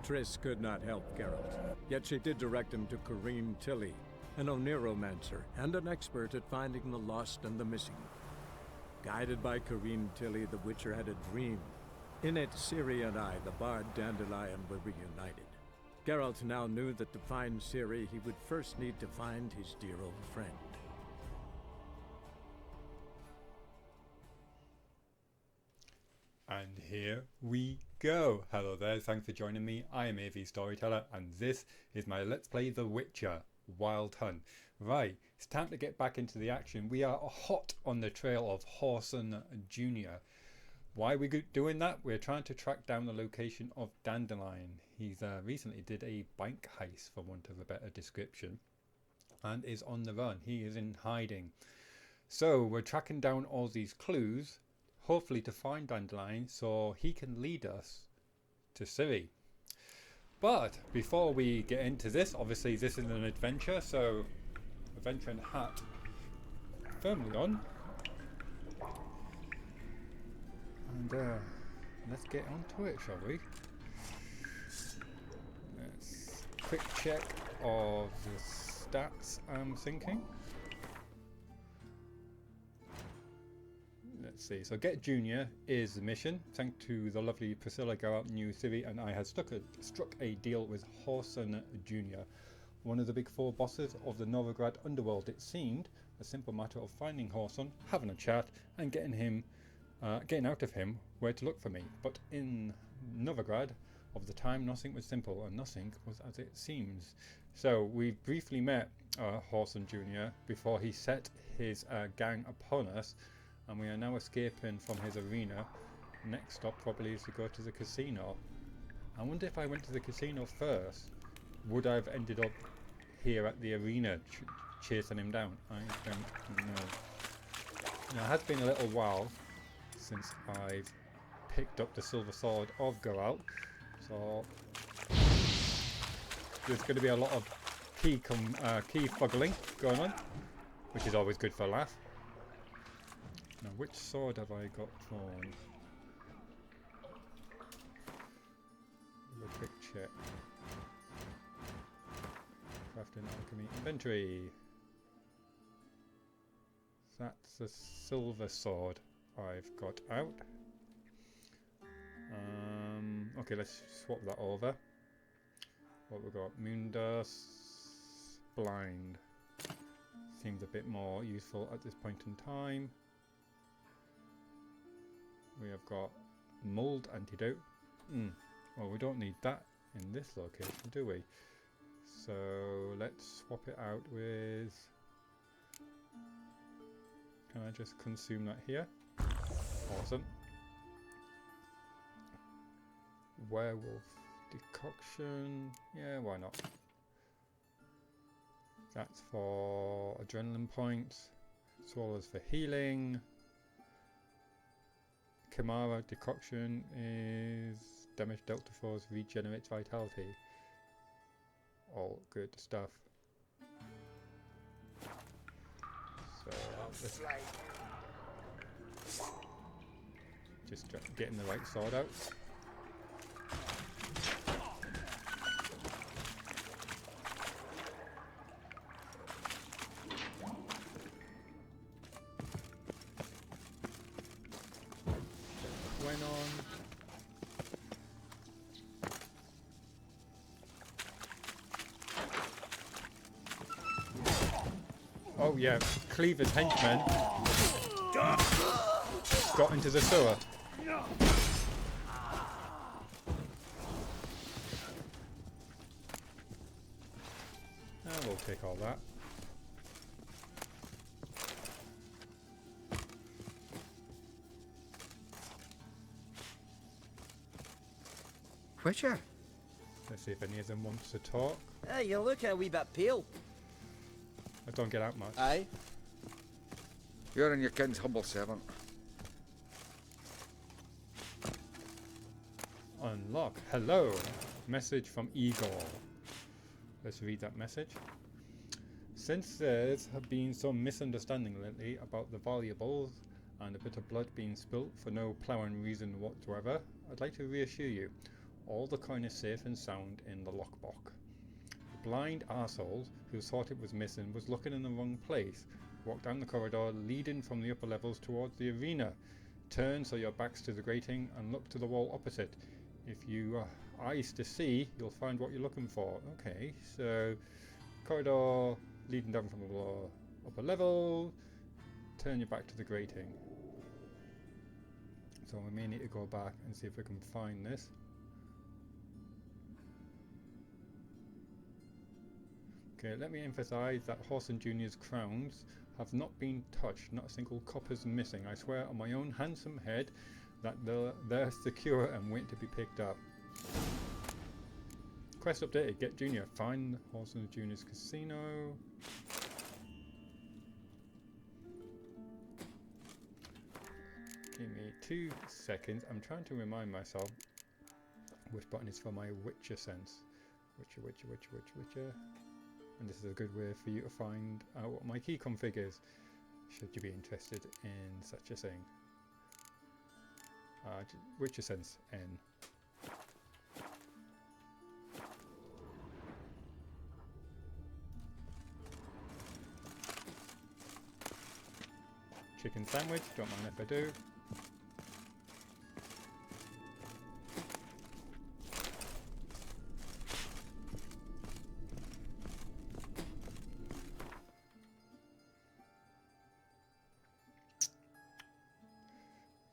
Triss could not help Geralt, yet she did direct him to Corrine Tilly, an Oniromancer and an expert at finding the lost and the missing. Guided by Corrine Tilly, the Witcher had a dream. In it, Ciri and I, the bard Dandelion, were reunited. Geralt now knew that to find Ciri, he would first need to find his dear old friend. And here we go. Hello there, thanks for joining me. I am AVStoryteller, and this is my Let's Play The Witcher Wild Hunt. Right, it's time to get back into the action. We are hot on the trail of Whoreson Jr. Why are we doing that? We're trying to track down the location of Dandelion. He's recently did a bank heist, for want of a better description, and is on the run. He is in hiding. So we're tracking down all these clues, hopefully to find Dandelion so he can lead us to Ciri. But before we get into this, obviously this is an adventure, so adventuring hat firmly on. And let's get onto it, shall we? Let's quick check of the stats, I'm thinking. Let's see, so Get Junior is the mission. Thanks to the lovely Priscilla Geralt knew Ciri and I had struck a deal with Whoreson Jr., one of the big four bosses of the Novigrad underworld. It seemed a simple matter of finding Whoreson, having a chat, and getting out of him where to look for me. But in Novigrad of the time, nothing was simple and nothing was as it seems. So we briefly met Whoreson Jr. before he set his gang upon us, and we are now escaping from his arena. Next stop probably is to go to the casino. I wonder if I went to the casino first, would I have ended up here at the arena chasing him down? I don't know. Now, it has been a little while since I've picked up the silver sword of Geralt, so there's going to be a lot of key fuggling going on, which is always good for a laugh. Now, which sword have I got drawn? A quick check. Crafting, alchemy, inventory. That's a silver sword I've got out. Okay, let's swap that over. What we've got? Moondust, blind. Seems a bit more useful at this point in time. We have got mold antidote. Well, we don't need that in this location, do we? So let's swap it out with... Can I just consume that here? Awesome. Werewolf decoction. Yeah, why not? That's for adrenaline points. Swallows for healing. Chimera decoction is damage dealt to foes, regenerates vitality. All good stuff. So let's just getting the right sword out. Went on. Oh yeah, Cleaver's henchman got into the sewer. We'll take all that. Witcher? Let's see if any of them wants to talk. Hey, you look a wee bit pale. I don't get out much. Aye. You're in your king's humble servant. Unlock. Hello. Message from Igor. Let's read that message. Since there's been some misunderstanding lately about the valuables and a bit of blood being spilt for no plowing reason whatsoever, I'd like to reassure you. All the coin is safe and sound in the lockbox. The blind arsehole who thought it was missing was looking in the wrong place. Walk down the corridor leading from the upper levels towards the arena. Turn so your back's to the grating and look to the wall opposite. If you eyes to see, you'll find what you're looking for. Okay, so corridor leading down from the upper level. Turn your back to the grating. So we may need to go back and see if we can find this. Okay, let me emphasize that Whoreson Jr.'s crowns have not been touched. Not a single copper's missing. I swear on my own handsome head that they're secure and wait to be picked up. Quest updated. Get Junior. Find Whoreson Jr.'s casino. Give me 2 seconds. I'm trying to remind myself which button is for my Witcher sense. Witcher. And this is a good way for you to find out what my key config is, should you be interested in such a thing. Witcher sense N. Chicken sandwich, don't mind if I do.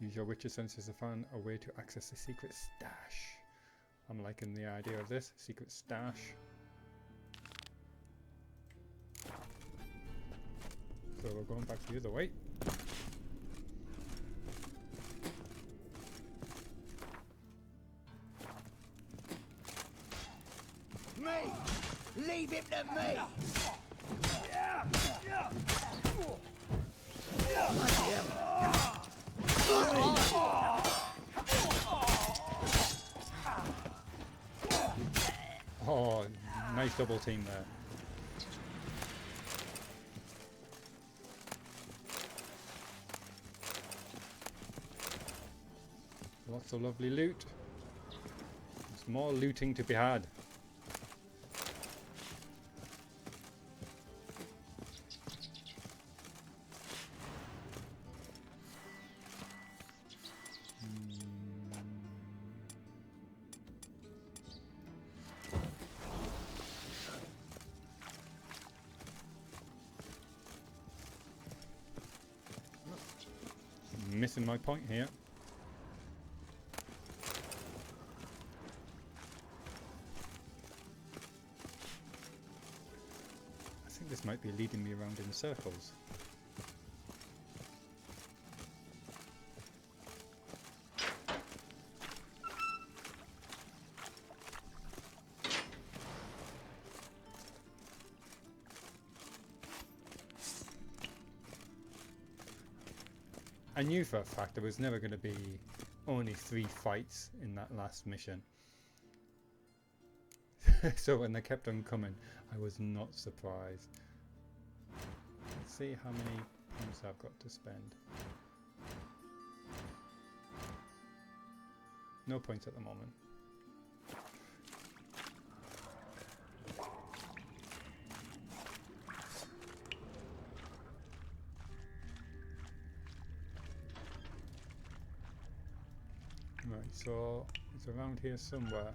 Use your Witcher senses to find a way to access the secret stash. I'm liking the idea of this. Secret stash. So we're going back the other way. Me! Leave him to me! Oh, nice double team there. Lots of lovely loot. There's more looting to be had. Missing my point here. I think this might be leading me around in circles. I knew for a fact there was never going to be only 3 fights in that last mission. So when they kept on coming, I was not surprised. Let's see how many points I've got to spend. No points at the moment. Right, so it's around here somewhere.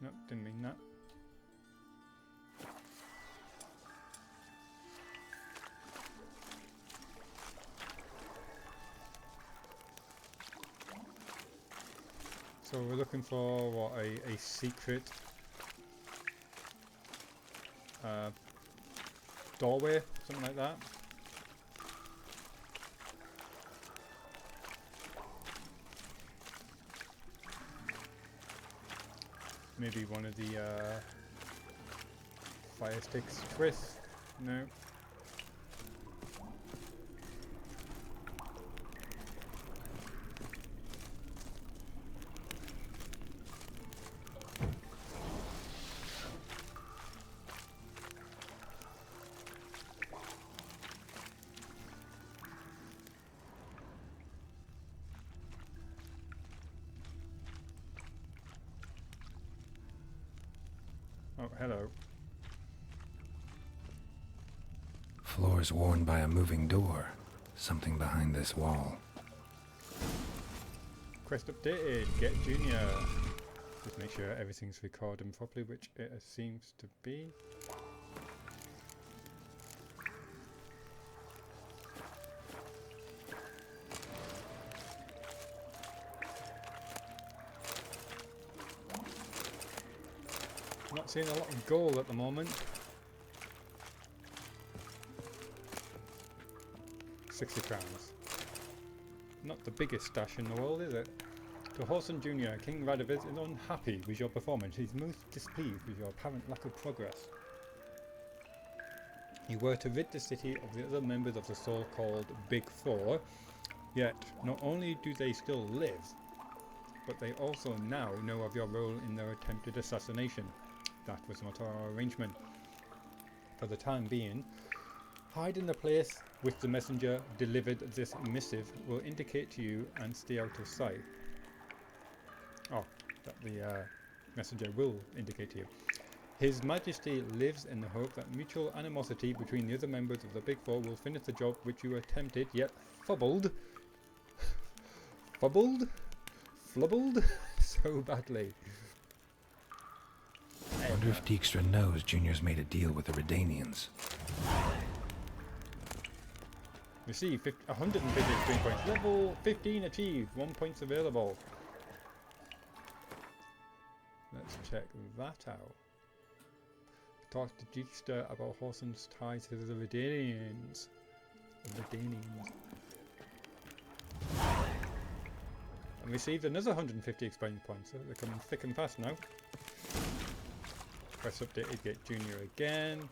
Nope, didn't mean that. So we're looking for what, a secret doorway, something like that. Maybe one of the fire sticks twists. No. Oh, hello. Floors worn by a moving door. Something behind this wall. Quest updated. Get Junior. Just make sure everything's recording properly, which it seems to be. Not seeing a lot of gold at the moment. 60 crowns. Not the biggest stash in the world, is it? To Whoreson Jr., King Radovid is unhappy with your performance. He's most displeased with your apparent lack of progress. You were to rid the city of the other members of the so-called Big Four, yet not only do they still live, but they also now know of your role in their attempted assassination. That was not our arrangement. For the time being, hide in the place which the messenger delivered this missive will indicate to you and stay out of sight. Oh, that the messenger will indicate to you. His Majesty lives in the hope that mutual animosity between the other members of the Big Four will finish the job which you attempted, yet fubbled so badly. I wonder if Dijkstra knows Junior's made a deal with the Redanians. Receive 150 experience points. Level 15 achieved. 1 point available. Let's check that out. Talk to Dijkstra about Whoreson's ties to the Redanians. And received another 150 experience points. So they're coming thick and fast now. Press updated, get Junior again.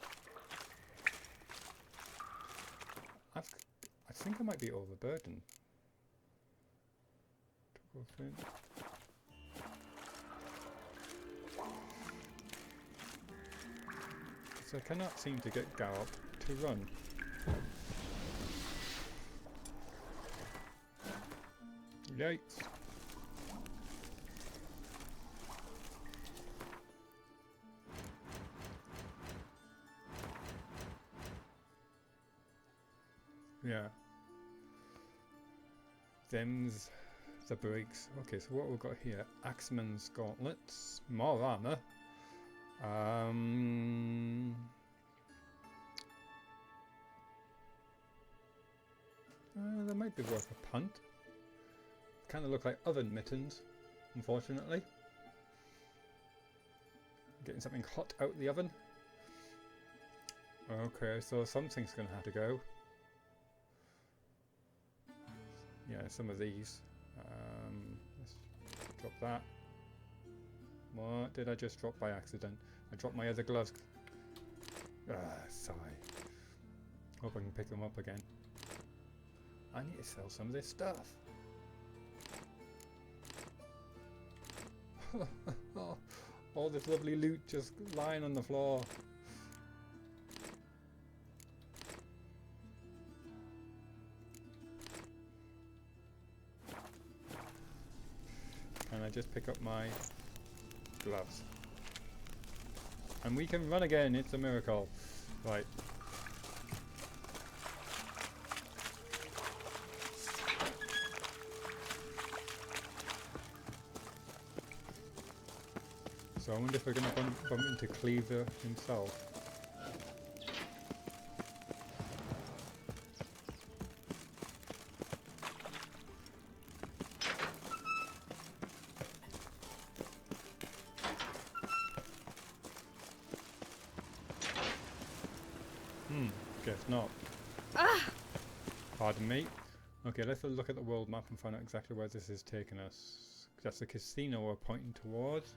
I think I might be overburdened. So I cannot seem to get Geralt to run. Yikes. Yeah. Them's the breaks. Okay, so what we've got here? Axeman's gauntlets, more armor. That might be worth a punt. Kind of look like oven mittens, unfortunately. Getting something hot out the oven. Okay, so something's going to have to go. Yeah, some of these. Let's drop that. What did I just drop by accident? I dropped my other gloves. Sigh. Hope I can pick them up again. I need to sell some of this stuff. All this lovely loot just lying on the floor. And I just pick up my gloves. And we can run again, it's a miracle. Right. So I wonder if we're going to bump into Cleaver himself. Guess not. Pardon me. Okay, let's look at the world map and find out exactly where this is taking us. That's the casino we're pointing towards.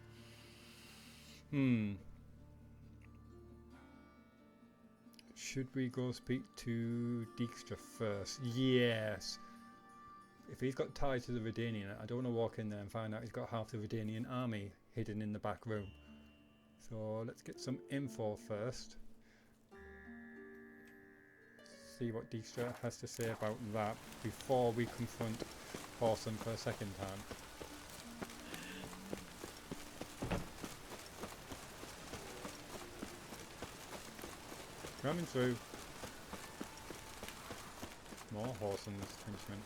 Should we go speak to Dijkstra first? Yes. If he's got ties to the Redanian, I don't want to walk in there and find out he's got half the Redanian army hidden in the back room. So let's get some info first. See what Dijkstra has to say about that before we confront Whoreson for a second time. Coming through. More Whoreson's henchmen.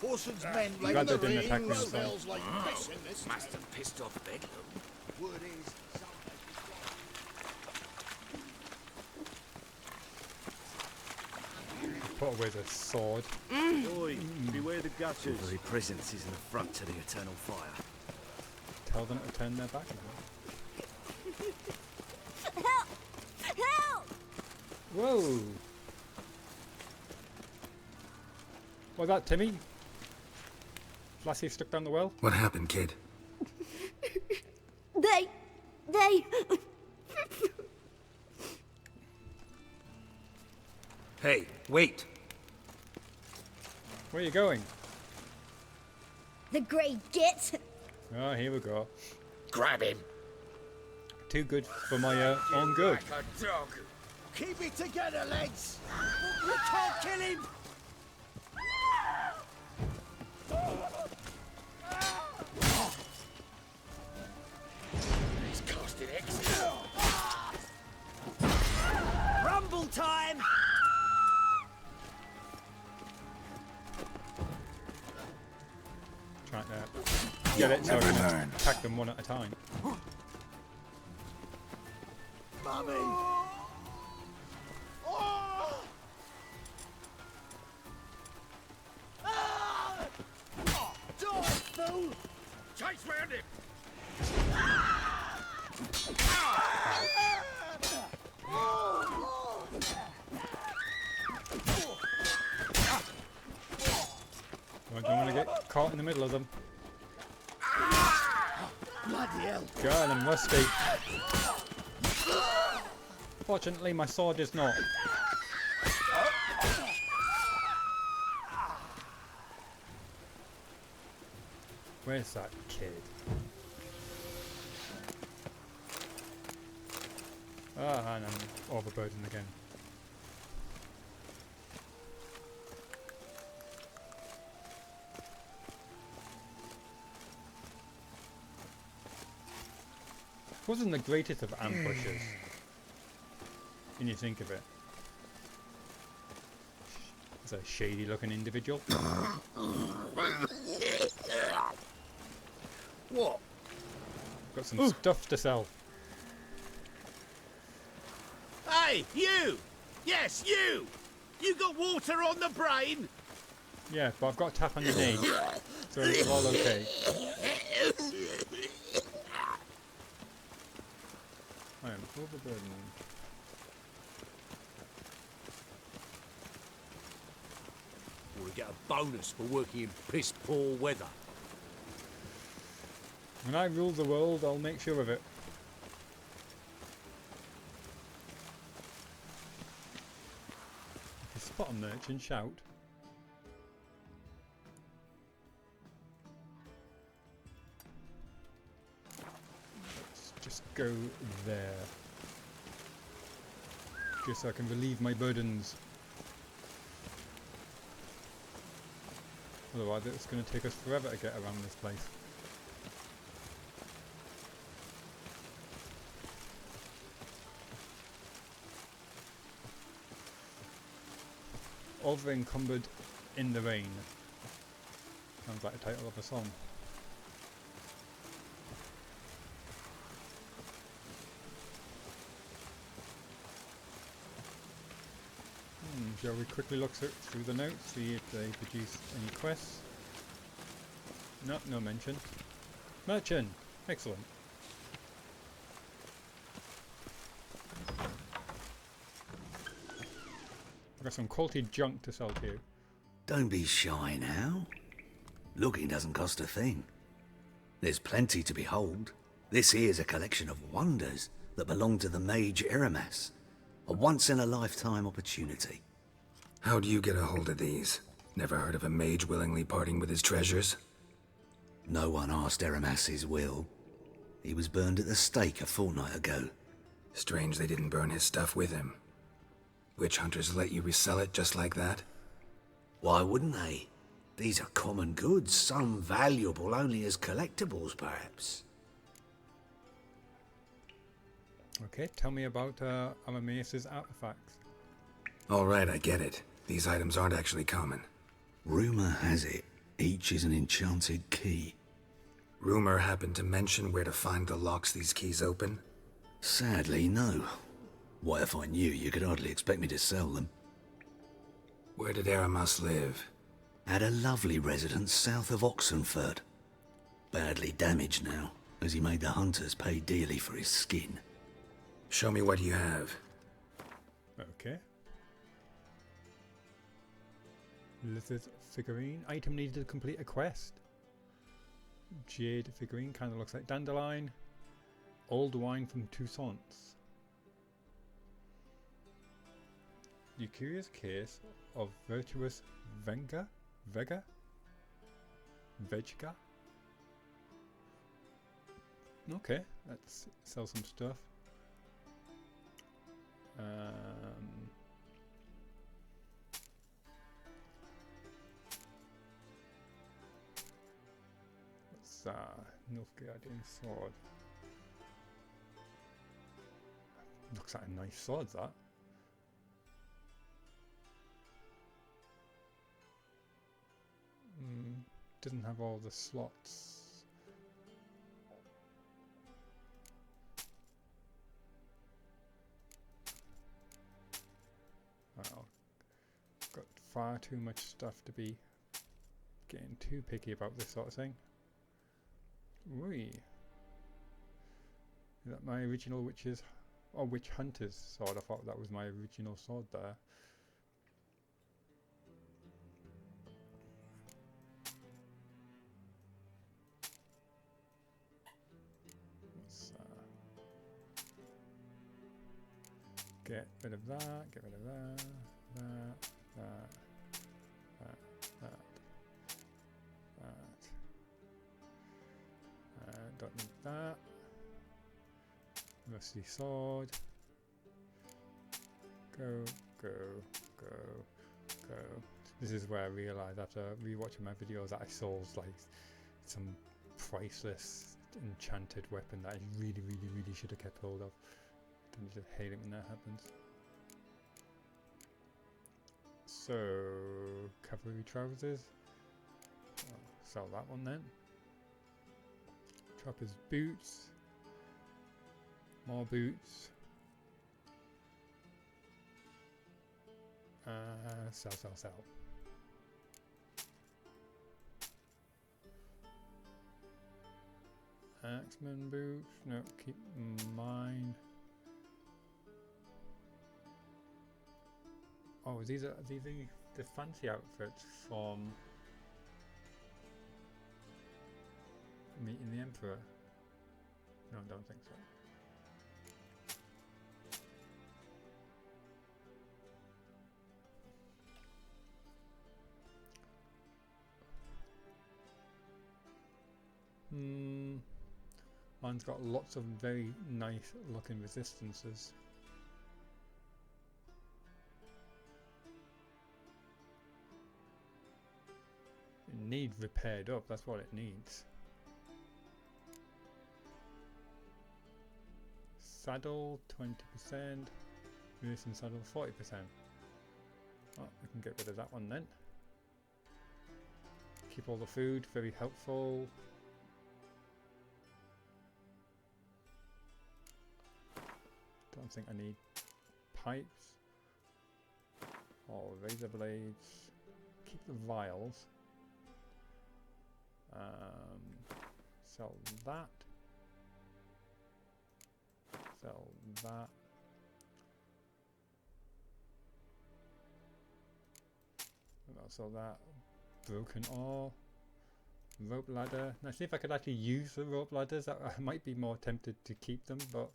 Whoreson's men lay Glad they the didn't attack ring, me inside. smells like piss in this. Must have pissed off Bedlam. Word is, Put away the sword. Oi, beware the gutters. Your very presence is an affront to the eternal fire. Tell them to turn their back. Help! Help! Whoa! What's that, Timmy? Lassie stuck down the well? What happened, kid? They... Hey, wait! Where are you going? The Grey Git. Oh, here we go. Grab him. Too good for my own good. Like a dog. keep it together, lads. We can't kill him. He's casting X. Rumble time! Try to get it so I can attack them one at a time. Mummy. Die, fool. Chase round him. I don't want to get caught in the middle of them. Bloody hell. God, I'm rusty. Fortunately, my sword is not. Where's that kid? Ah, and I'm overburdened again. Wasn't the greatest of ambushes, when you think of it. It's a shady looking individual. What? Got some stuff to sell. Hey, you! Yes, you! You got water on the brain? Yeah, but I've got a tap on the knee, so it's all okay. I am overburdened. We get a bonus for working in piss poor weather. When I rule the world, I'll make sure of it. If you spot a merchant, shout. Let's just go there. Just so I can relieve my burdens. Otherwise it's going to take us forever to get around this place. Over encumbered in the rain. Sounds like the title of a song. Shall we quickly look through the notes, see if they produce any quests? No, no mention. Merchant! Excellent. I've got some quality junk to sell to you. Don't be shy now. Looking doesn't cost a thing. There's plenty to behold. This here's a collection of wonders that belong to the mage Eramas. A once-in-a-lifetime opportunity. How'd you get a hold of these? Never heard of a mage willingly parting with his treasures? No one asked Eramas his will. He was burned at the stake a fortnight ago. Strange they didn't burn his stuff with him. Witch hunters let you resell it just like that? Why wouldn't they? These are common goods, some valuable only as collectibles, perhaps. Okay, tell me about Amameus's artifacts. Alright, I get it. These items aren't actually common. Rumor has it, each is an enchanted key. Rumor happened to mention where to find the locks these keys open? Sadly, no. What if I knew, you could hardly expect me to sell them. Where did Aramas live? At a lovely residence south of Oxenford. Badly damaged now, as he made the hunters pay dearly for his skin. Show me what you have. Okay. Lizard figurine. Item needed to complete a quest. Jade figurine. Kind of looks like dandelion. Old wine from Toussaint's. The curious case of virtuous Vega? Vega? Okay, let's sell some stuff. What's Nilfgaardian sword? Looks like a nice sword, that. Doesn't have all the slots. Well, got far too much stuff to be getting too picky about this sort of thing. Whee! Is that my original witch's or witch hunter's sword? I thought that was my original sword there. Get rid of that, get rid of that, that. Don't need that. Rusty sword. Go. This is where I realised after rewatching my videos that I sold like some priceless enchanted weapon that I really should have kept hold of. Don't just hate it when that happens. So, cavalry trousers. I'll sell that one then. Trapper's boots. More boots. Sell. Axeman boots. No, keep mine. Oh, these are the fancy outfits from meeting the Emperor. No, I don't think so. Mine's got lots of very nice looking resistances. It needs repaired up, that's what it needs. Saddle 20%, resistant saddle 40%. Oh, we can get rid of that one then. Keep all the food, very helpful. Don't think I need pipes or razor blades. Keep the vials. Sell that. Sell that. And I'll sell that. Broken ore. Rope ladder. Now see if I could actually use the rope ladders. I might be more tempted to keep them, but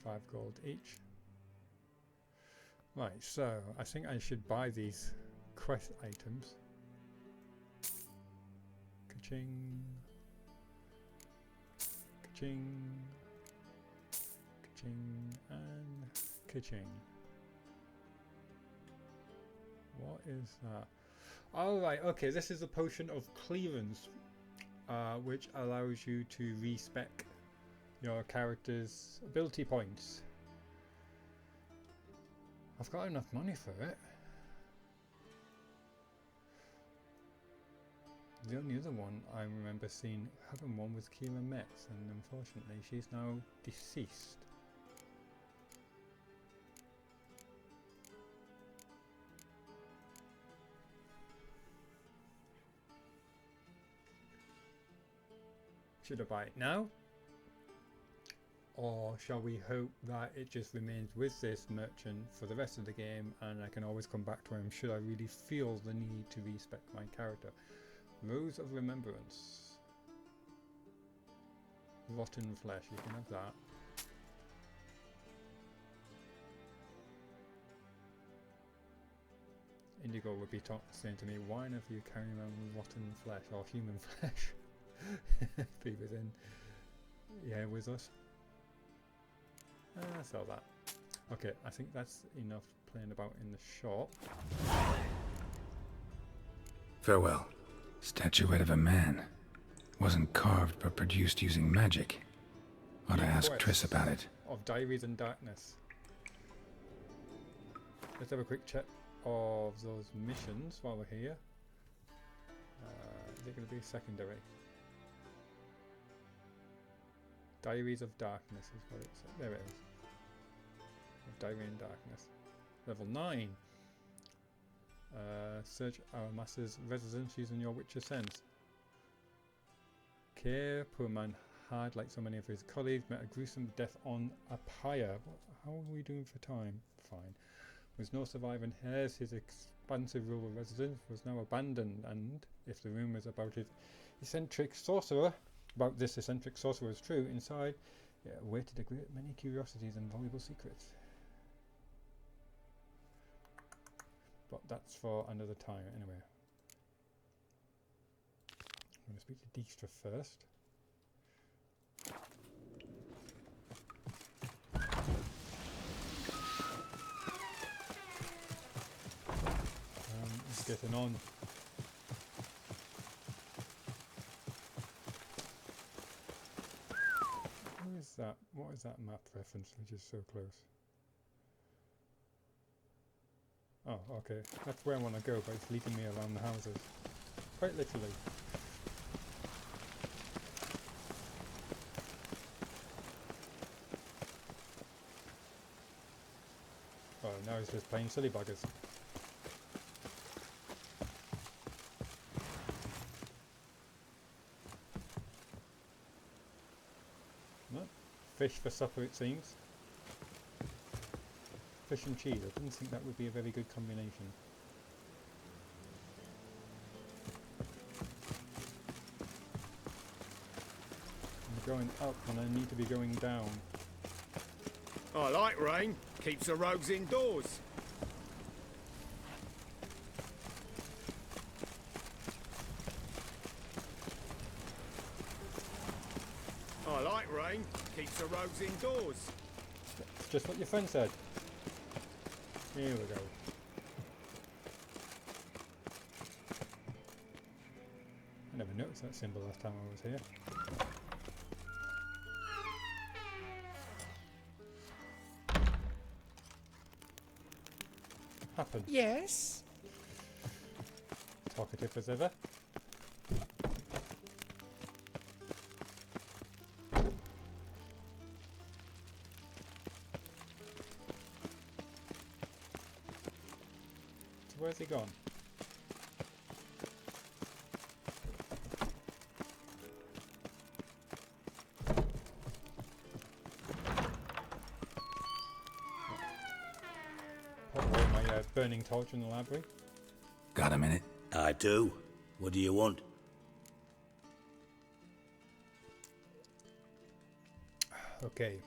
5 gold each. Right, so I think I should buy these quest items. Ka-ching. Ka-ching. Ka-ching and ka-ching. What is that? Alright, okay, this is a potion of clearance. which allows you to respec your character's ability points. I've got enough money for it. The only other one I remember having one was Kira Metz, and unfortunately she's now deceased. Should I buy it now? Or shall we hope that it just remains with this merchant for the rest of the game and I can always come back to him should I really feel the need to respec my character? Rose of Remembrance. Rotten Flesh, you can have that. Indigo would be saying to me, why never you carry around rotten flesh or human flesh? If he was in, yeah, with us. Sell that. Okay, I think that's enough playing about in the shop. Farewell. Statuette of a man. Wasn't carved but produced using magic. Ought to ask Triss about it. Of Diaries in Darkness. Let's have a quick check of those missions while we're here. Is it going to be secondary? Diaries of Darkness is what it says. There it is. Diary in Darkness. Level 9. Search our master's residence using your Witcher sense. Care, poor man, hard like so many of his colleagues, met a gruesome death on a pyre. How are we doing for time? Fine. With no surviving heirs, his expansive rural residence was now abandoned, and if the rumours about this eccentric sorcerer was true, inside it awaited a great many curiosities and valuable secrets. But that's for another time, anyway. I'm going to speak to Dijkstra first. He's getting on. Who is that? What is that map reference which is so close? Oh, okay. That's where I want to go, but it's leading me around the houses. Quite literally. Oh, now he's just playing silly buggers. No. Fish for supper, it seems. Fish and cheese. I didn't think that would be a very good combination. I'm going up when I need to be going down. I like rain. Keeps the rogues indoors. I like rain. Keeps the rogues indoors. It's just what your friend said. Here we go. I never noticed that symbol last time I was here. Happened. Yes. Talkative as ever. So where's he gone? My burning torch in the library. Got a minute? I do. What do you want? Okay.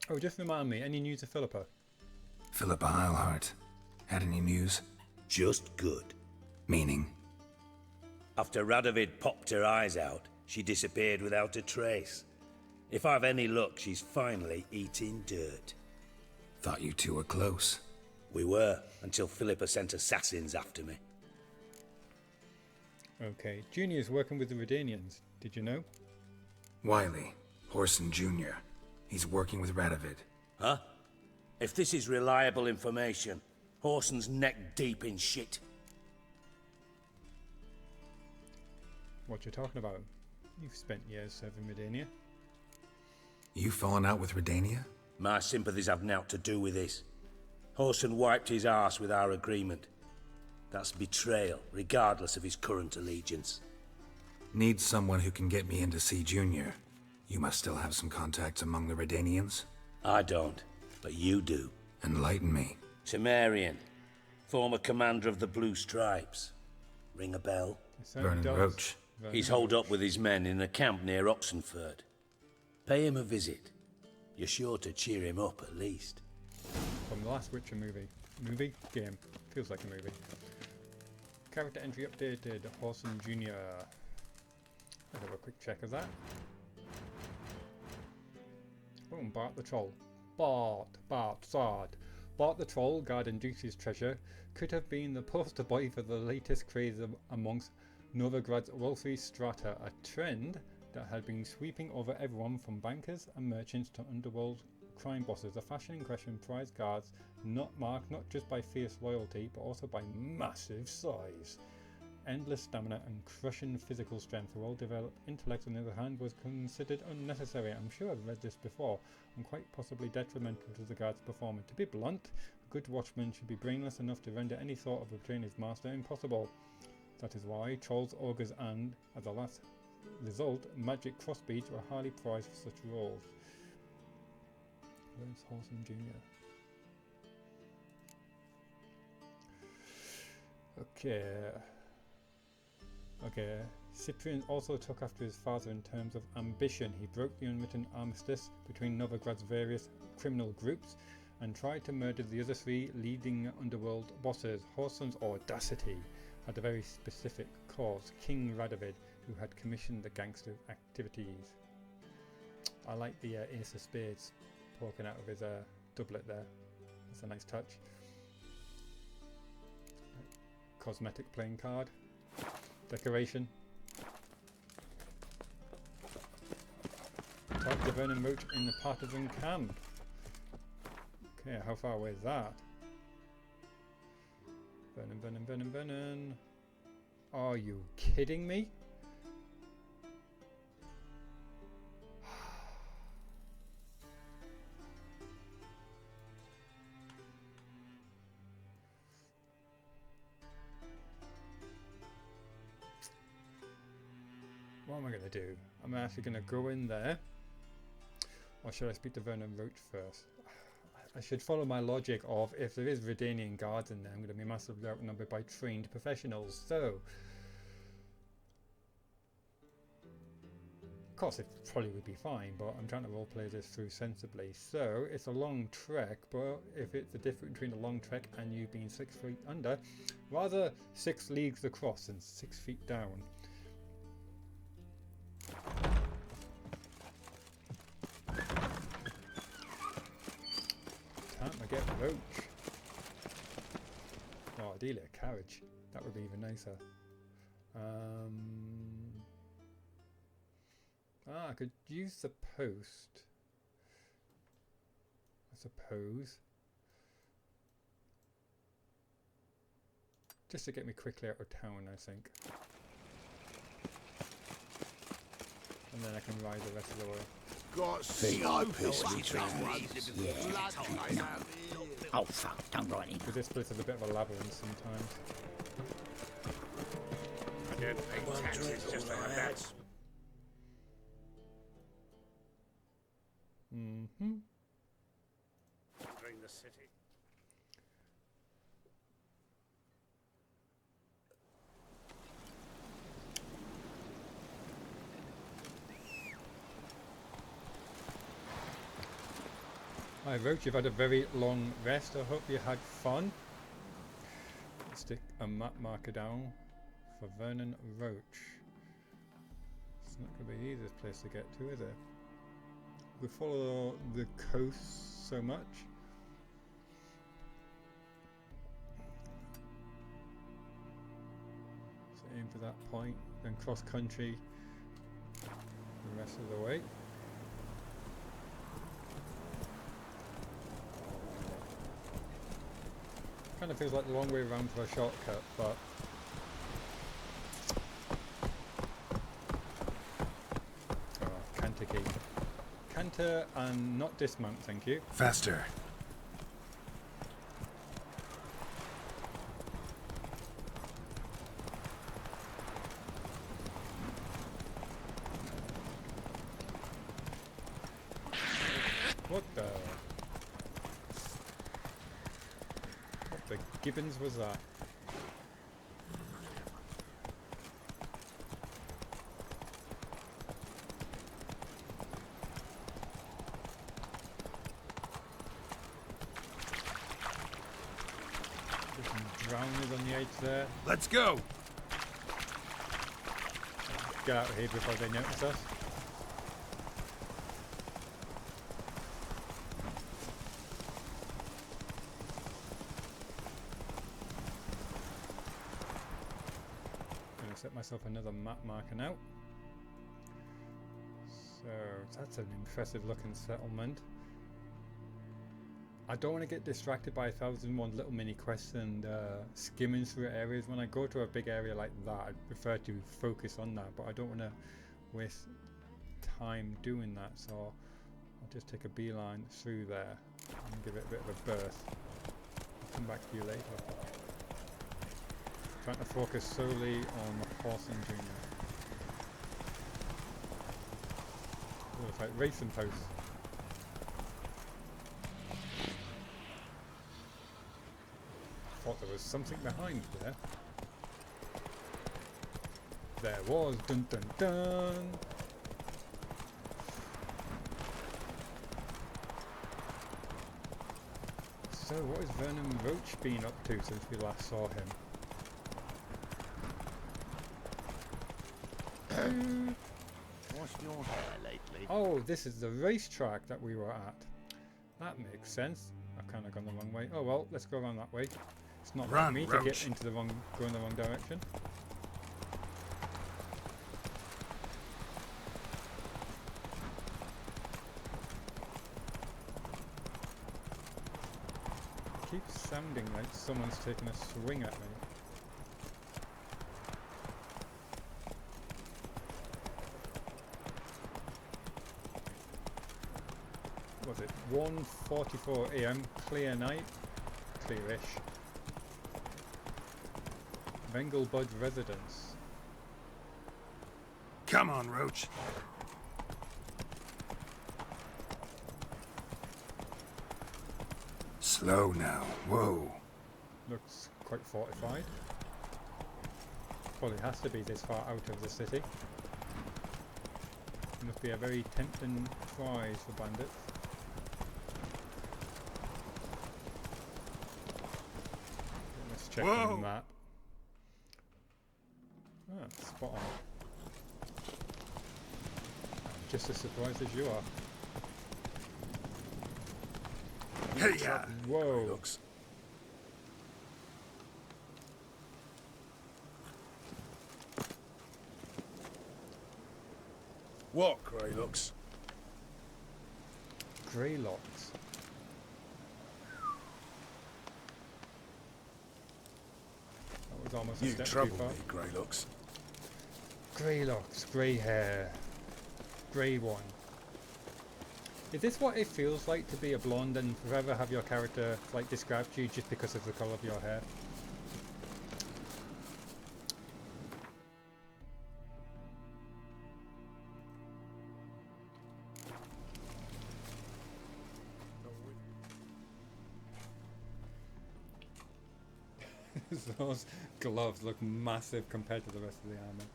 Oh, just remind me, any news of Philippa? Philippa Eilhart. Had any news? Just good. Meaning? After Radovid popped her eyes out, she disappeared without a trace. If I've any luck, she's finally eating dirt. Thought you two were close. We were, until Philippa sent assassins after me. Okay, Junior's working with the Redanians. Did you know? Wiley, Whoreson Jr. He's working with Radovid. Huh? If this is reliable information, Whoreson's neck deep in shit. What you talking about? You've spent years serving Redania. You fallen out with Redania? My sympathies have naught to do with this. Whoreson wiped his arse with our agreement. That's betrayal, regardless of his current allegiance. Need someone who can get me in to see Junior. You must still have some contacts among the Redanians? I don't, but you do. Enlighten me. Temerian, former commander of the Blue Stripes. Ring a bell? Vernon Roach. He's holed up with his men in a camp near Oxenford. Pay him a visit. You're sure to cheer him up at least. From the last Witcher movie. Movie? Game. Feels like a movie. Character entry updated. Whoreson Jr. Let's have a quick check of that. Oh, and Bart the Troll. Bart the Troll, guarding Duke's treasure, could have been the poster boy for the latest craze amongst Novigrad's wealthy strata, a trend that had been sweeping over everyone from bankers and merchants to underworld crime bosses. The fashion in question prized guards marked not just by fierce loyalty, but also by massive size. Endless stamina and crushing physical strength. A well-developed intellect, on the other hand, was considered unnecessary. I'm sure I've read this before, and quite possibly detrimental to the guard's performance. To be blunt, a good watchman should be brainless enough to render any thought of betraying his master impossible. That is why trolls, ogres, and, as a last result, magic crossbeads were highly prized for such roles. Where's Whoreson Jr.? Okay, Cyprian also took after his father in terms of ambition. He broke the unwritten armistice between Novigrad's various criminal groups and tried to murder the other three leading underworld bosses. Whoreson's audacity had a very specific cause: King Radovid, who had commissioned the gangster activities. I like the Ace of Spades poking out of his doublet there. That's a nice touch. Cosmetic playing card. Decoration. Talk to Vernon Roach in the partisan camp. Okay, how far away is that? Vernon. Are you kidding me? What am I going to do? I'm actually going to go in there. Or should I speak to Vernon Roach first? I should follow my logic of, if there is Redanian guards in there, I'm going to be massively outnumbered by trained professionals. So, of course it probably would be fine, but I'm trying to roleplay this through sensibly. So, it's a long trek, but if it's the difference between a long trek and you being 6 feet under, rather 6 leagues across than 6 feet down. Time to get Roach. Oh, ideally a carriage. That would be even nicer. I could use the post. I suppose. Just to get me quickly out of town, I think. And then I can ride the rest of the way. Got so pissed. Yeah. Oh fuck, don't write it. Because this place is a bit of a labyrinth sometimes. I don't pay taxes just for my bets. Drain the city. Hi Roach, you've had a very long rest. I hope you had fun. Stick a map marker down for Vernon Roach. It's not going to be the easiest place to get to, is it? We follow the coast so much. So aim for that point, then cross country the rest of the way. Kind of feels like the long way around for a shortcut, but canter key. Canter and not dismount, thank you. Faster. What the Gibbons was that? There's some drowners on the edge there. Let's go. Get out of here before they notice us. Set myself another map marker now. So that's an impressive looking settlement. I don't want to get distracted by 1001 little mini quests and skimming through areas. When I go to a big area like that, I prefer to focus on that, but I don't want to waste time doing that, so I'll just take a beeline through there and give it a bit of a berth. I'll come back to you later. Trying to focus solely on Whoreson Jr. Oh, it's like racing posts. Thought there was something behind there. There was. Dun dun dun. So, what has Vernon Roach been up to since we last saw him? What's your hair lately? Oh, this is the racetrack that we were at. That makes sense. I've kind of gone the wrong way. Oh well, let's go around that way. It's not like me to get into the wrong, go in the wrong direction. It keeps sounding like someone's taking a swing at me. Was it 1:44 AM, clear night, clearish. Vengelbud residence. Come on, Roach. Slow now. Whoa. Looks quite fortified. Probably has to be this far out of the city. Must be a very tempting prize for bandits. Let's check the map. Ah, spot on. I'm just as surprised as you are. Hey, yeah. Whoa. Looks. What, Greylocks? Greylocks. That was almost a You step too trouble far. me, Greylocks. Greylocks, grey hair, grey one. Is this what it feels like to be a blonde and forever have your character like described to you just because of the colour of your hair? Those gloves look massive compared to the rest of the armour.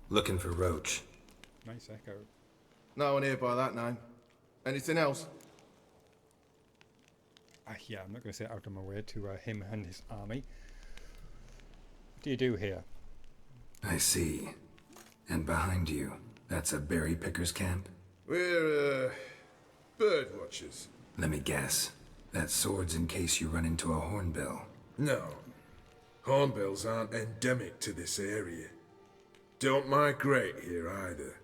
Looking for Roach. Nice echo. No one here by that name. Anything else? Yeah, I'm not going to say out of my way to him and his army. What do you do here? I see. And behind you, that's a berry picker's camp? We're, bird watchers. Let me guess. That sword's in case you run into a hornbill. No. Hornbills aren't endemic to this area. Don't migrate here either.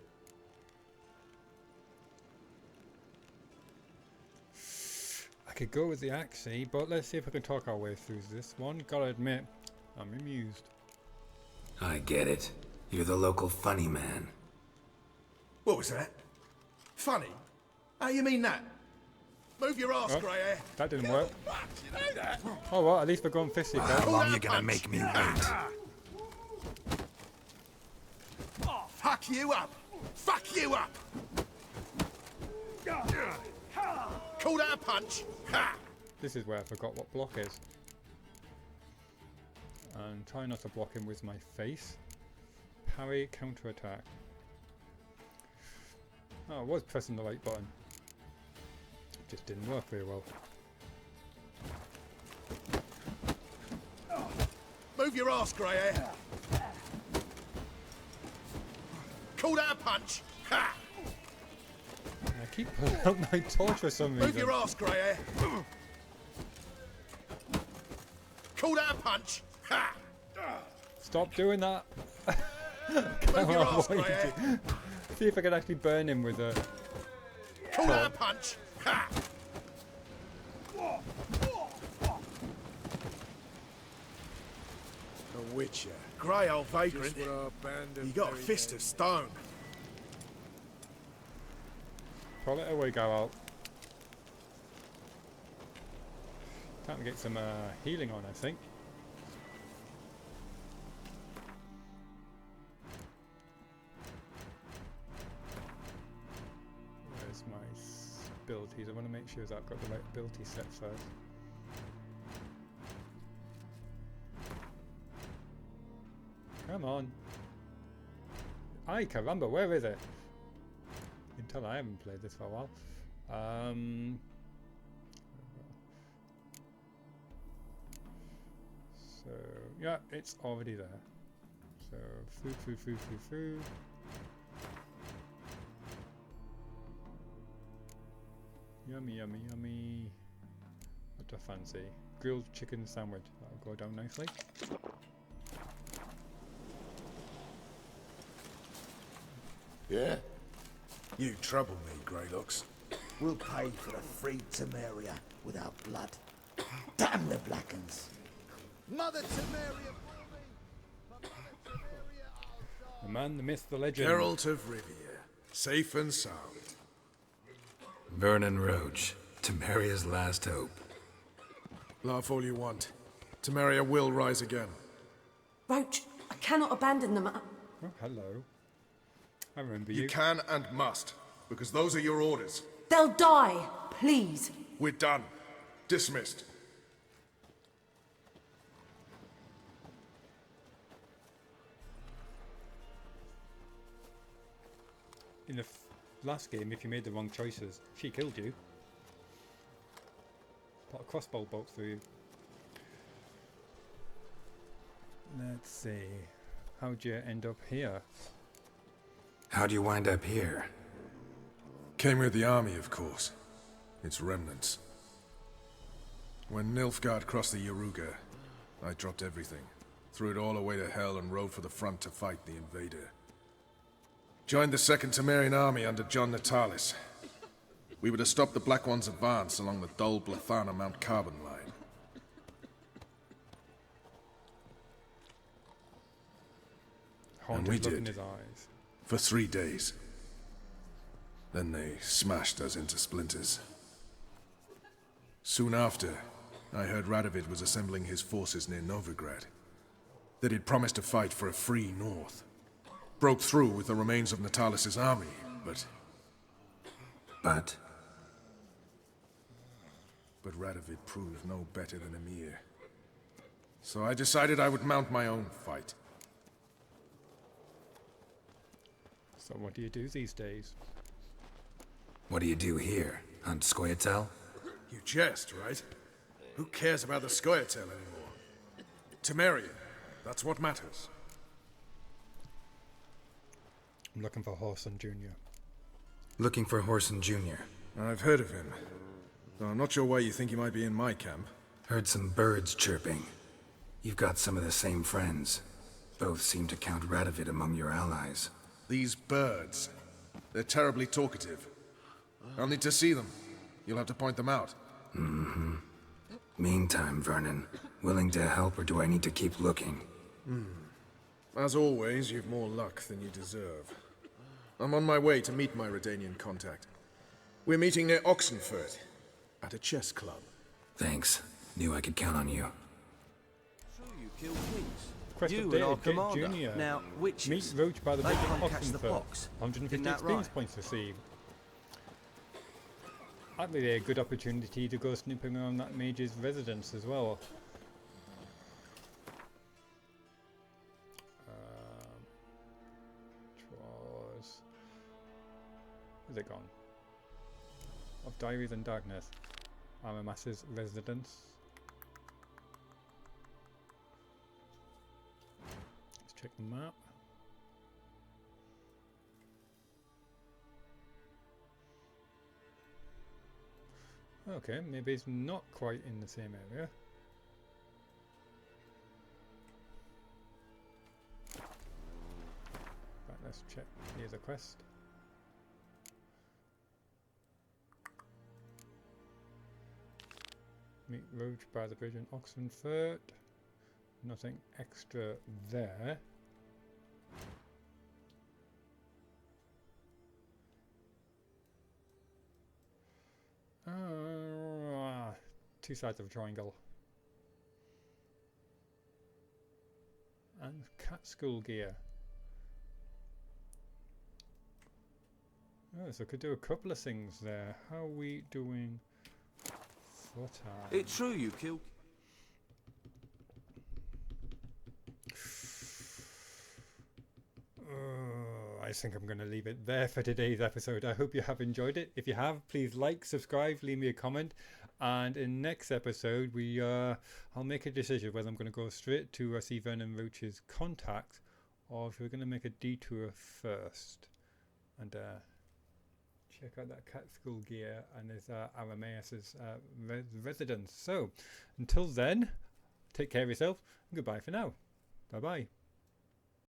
I could go with the Axie, but let's see if we can talk our way through this one. Gotta admit, I'm amused. I get it. You're the local funny man. What was that? Funny? How you mean that? Move your ass, grey hair. That didn't work. Fuck, you know that? Oh well, at least we're going fisty. How long you gonna make me wait? Fuck you up! Fuck you up! Call that a punch? Ha! This is where I forgot what block is. And try not to block him with my face. Parry, counter-attack. Oh, I was pressing the right button. Just didn't work very well. Move your ass, grey hair. Call that a punch? Ha! I keep pulling out my torch for some reason. Move your ass, grey hair. Call that a punch? Ha! Stop doing that. Move your ass, grey hair. See if I can actually burn him with a... Call that a punch? Ha! A witcher. Grey old vagrant. Just what our band of You got a very fist of stone. Pull it away, Geralt. Time to get some healing on, I think. Where's my abilities? I want to make sure that I've got the right ability set first. Come on. Ay, caramba, where is it? You can tell I haven't played this for a while. So, yeah, it's already there. So, food. Yummy. What do I fancy? Grilled chicken sandwich. That'll go down nicely. Yeah? You trouble me, Greylocks. We'll pay for the free Temeria without blood. Damn the Blackens. Mother Temeria, The man, the myth, the legend. Geralt of Rivia. Safe and sound. Vernon Roach. Temeria's last hope. Laugh all you want. Temeria will rise again. Roach, I cannot abandon them. Oh, hello. I remember You can and must, because those are your orders. They'll die, please. We're done. Dismissed. In the last game, if you made the wrong choices, she killed you. Put a crossbow bolt through you. Let's see. How'd you end up here? How'd you wind up here? Came with the army, of course. Its remnants. When Nilfgaard crossed the Yaruga, I dropped everything. Threw it all away to hell and rode for the front to fight the invader. Joined the Second Temerian army under John Natalis. We were to stop the Black One's advance along the Dol Blathana Mount Carbon line. And we Haunted look in did. his eyes. For 3 days. Then they smashed us into splinters. Soon after, I heard Radovid was assembling his forces near Novigrad. That he'd promised to fight for a free north. Broke through with the remains of Natalis' army, but... But Radovid proved no better than Emir. So I decided I would mount my own fight. So what do you do these days? what do you do here? Hunt Scoia'tael? You jest, right? Who cares about the Scoia'tael anymore? Temeria, that's what matters. I'm looking for Whoreson Jr. Looking for Whoreson Jr. I've heard of him. Though I'm not sure why you think you might be in my camp. Heard some birds chirping. You've got some of the same friends. Both seem to count Radovid among your allies. These birds. They're terribly talkative. I'll need to see them. You'll have to point them out. Mm-hmm. Meantime, Vernon, willing to help or do I need to keep looking? As always, you've more luck than you deserve. I'm on my way to meet my Redanian contact. We're meeting near Oxenford, at a chess club. Thanks. Knew I could count on you. You kill kings. Quest You updated, and our Get commander. Junior. Now, witches. Meet Roach by the They Bridge can't of catch the Oxenford. fox. 150 Isn't that experience right? points received. That'd be a good opportunity to go snooping around that mage's residence as well. Where's it gone? Of Diaries and Darkness. Aramass's residence. Let's check the map. Okay, maybe it's not quite in the same area. But let's check. Here's a quest. Meet Roach by the bridge in Oxenford. Nothing extra there. Two sides of a triangle. And cat school gear. Oh, so I could do a couple of things there. How are we doing for time? It's true you killed. I think I'm going to leave it there for today's episode. I hope you have enjoyed it. If you have, please like, subscribe, leave me a comment. And in next episode, I'll make a decision whether I'm going to go straight to see Vernon Roach's contact, or if we're going to make a detour first and check out that cat school gear and his Aramaeus's residence. So until then, take care of yourself and goodbye for now. Bye bye.